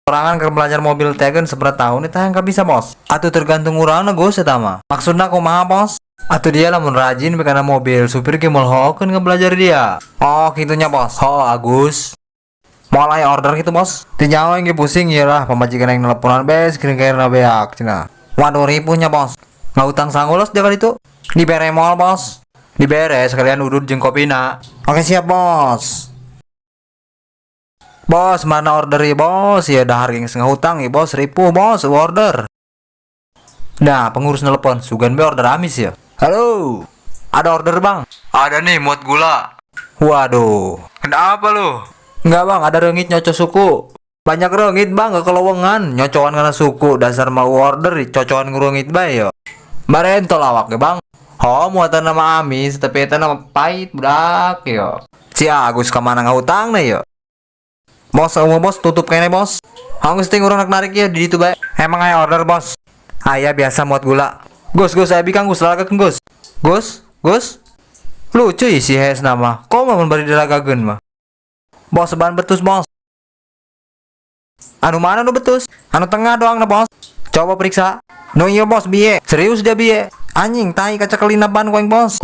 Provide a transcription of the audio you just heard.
Orangan ke belajar mobil tegen seberat tahun itu yang gak bisa bos. Atau tergantung urang gue setama. Maksudnya kumaha bos? Atau dia lamun rajin karena mobil supir ke mulhokeun nggak belajar dia. Oh gitunya bos. Oh Agus. Mulai order gitu bos. Tinyawa yang pusing ya lah pemajikan yang nelponan bes kira-kira beak cina. Waduh ripunya bos. Nggak utang sanggulos jaga itu. Dibere mall bos. Dibere sekalian udut jeung kopina. Oke siap bos. Bos mana order ya bos? Ya dah harga yang setengah hutang ya bos. Ribu bos order. Nah pengurus nelpon. Sugan be order amis ya. Halo. Ada order bang? Ada nih muat gula. Waduh. Kenapa lu? Enggak bang, ada rengit nyocok suku. Banyak rengit bang, gak kelowongan. Nyocokan karena suku. Dasar mau order, cocokan ngerungit bay yo. Barentol awak ya bang. Oh, muatan nama amis, tapi itu nama pahit budak yo. Si Agus kemana ngutang nih yo? Bos, bos tutup kayaknya bos. Agus ting urang narik ya di itu bay. Emang ayo order bos. Ayah biasa muat gula. Gus, saya bikin Gus, lagakeun Gus. Gus. Lucu ya si Hes nama. Kok mau bari dilagakeun mah? Bos seban betus bos. Anu mana nu betus? Anu tengah doang na bos. Coba periksa. No iya bos biye. Serius dia biye. Anjing tai kaca kelina ban koeng bos.